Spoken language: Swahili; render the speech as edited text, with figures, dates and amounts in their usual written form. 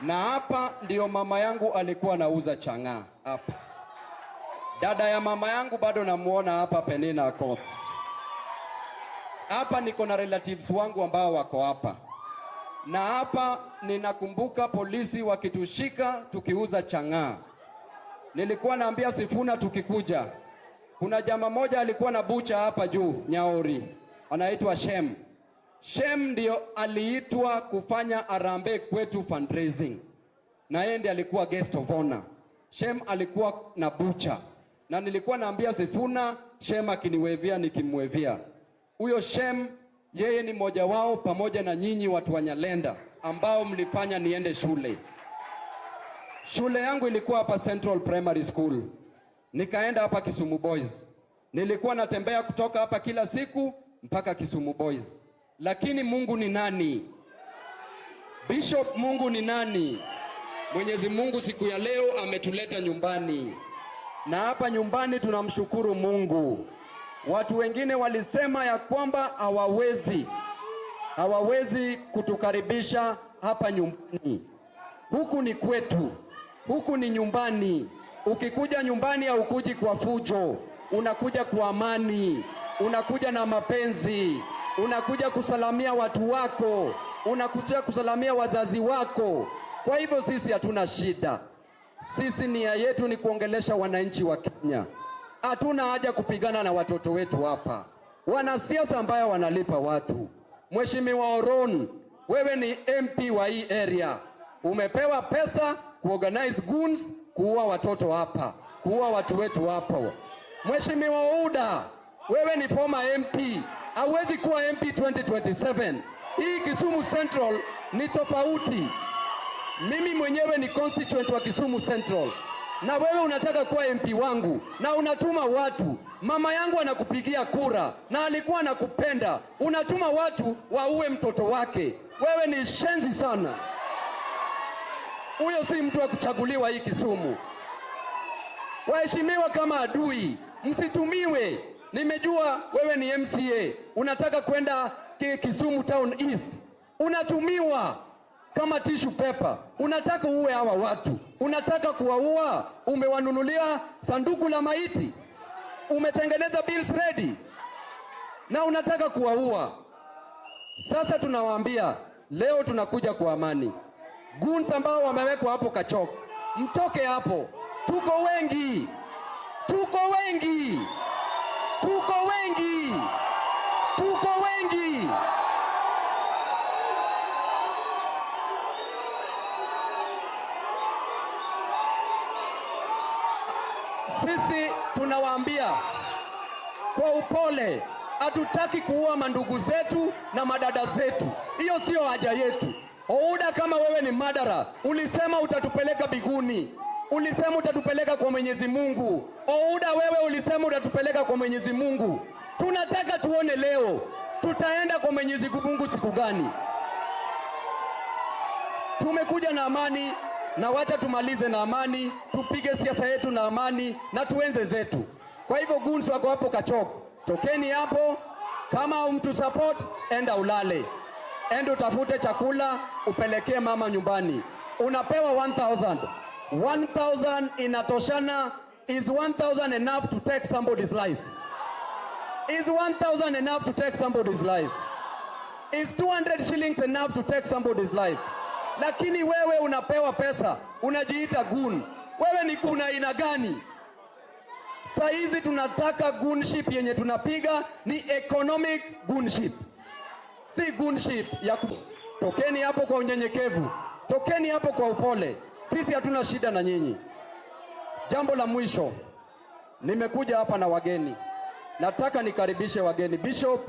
Na hapa ndio mama yangu alikuwa anauza chang'aa hapa. Dada ya mama yangu bado namuona hapa, Penina Akoth. Hapa niko na relatives wangu ambao wako hapa. Na hapa ninakumbuka polisi wakitushika tukiuza chang'aa. Nilikuwa naambia Sifuna tukikuja, kuna jamaa moja alikuwa na bucha hapa juu Nyaori, anaitwa Shem. Shem ndio aliitwa kufanya harambee kwetu fundraising, na yeye ndiye alikuwa guest of honor. Shem alikuwa na bucha, na nilikuwa naambia Sifuna, Shem akiniwevia nikimwevia. Huyo Shem yeye ni mmoja wao, pamoja na nyinyi watu wa Nyalenda ambao mlifanya niende shule. Shule yangu ilikuwa hapa Central Primary School. Nikaenda hapa Kisumu Boys. Nilikuwa natembea kutoka hapa kila siku mpaka Kisumu Boys. Lakini Mungu ni nani? Bishop, Mungu ni nani? Mwenyezi Mungu siku ya leo ametuleta nyumbani. Na hapa nyumbani tunamshukuru Mungu. Watu wengine walisema ya kwamba hawawezi kutukaribisha hapa nyumbani. Huku ni kwetu. Huku ni nyumbani. Ukikuja nyumbani haukuji kwa fujo, unakuja kwa amani, unakuja na mapenzi, unakuja kusalamia watu wako, unakuja kusalamia wazazi wako. Kwa hivyo sisi hatuna shida. Sisi nia yetu ni kuongelesha wananchi wa Kenya. Hatuna haja kupigana na watoto wetu hapa. Wanasiasa ambao wanalipa watu. Mheshimiwa Oron, wewe ni MP wa hii area. Umepewa pesa kuorganize goons, kuua watoto hapa, kuua watu wetu hapo. Mheshimiwa Ouda, wewe ni former MP, hauwezi kuwa MP 2027. Hii Kisumu Central ni tofauti. Mimi mwenyewe ni constituent wa Kisumu Central, na wewe unataka kuwa MP wangu na unatuma watu. Mama yangu anakupigia kura na alikuwa anakupenda, unatuma watu waue mtoto wake. Wewe ni shenzi sana. Huyo si mtu wa kuchaguliwa hii Kisumu. Waheshimiwa kama adui, msitumiwe. Nimejua wewe ni MCA, unataka kwenda Kisumu Town East. Unatumiwa kama tissue paper. Unataka uwe hawa watu. Unataka kuwaua. Umewanunulia sanduku la maiti. Umetengeneza bills ready. Na unataka kuwaua. Sasa tunawaambia, leo tunakuja kwa amani. Goons ambao wamewekwa hapo Kachok, mtoke hapo. Tuko wengi. Tuko wengi. Tuko wengi. Tuko wengi. Sisi tunawaambia kwa upole, hatutaki kuua mandugu zetu na madada zetu. Hiyo sio haja yetu. Ouda, kama wewe ni madara, ulisema utatupeleka biguni. Ulisema utatupeleka kwa Mwenyezi Mungu. Ouda, wewe ulisema utatupeleka kwa Mwenyezi Mungu. Tunataka tuone leo tutaenda kwa Mwenyezi Mungu siku gani. Tumekuja na amani, na wacha tumalize na amani, tupige siasa yetu na amani, na tuenze zetu. Kwa hivyo goons wako hapo Kachok, tokeni hapo. Kama mtu support, enda ulale. Enda utafute chakula upelekee mama nyumbani. Unapewa 1,000. 1,000 inatoshana. Is 1,000 enough to take somebody's life? Is 1,000 enough to take somebody's life? Is 200 shillings enough to take somebody's life? Lakini wewe unapewa pesa, unajiita goon. Wewe ni goon aina gani? Saa hizi tunataka goonship yenye tunapiga ni economic goonship. Si goonship ya tokeni hapo kwa unyenyekevu. Tokeni hapo kwa upole. Sisi hatuna shida na nyinyi. Jambo la mwisho, nimekuja hapa na wageni. Nataka nikaribishe wageni. Bishop,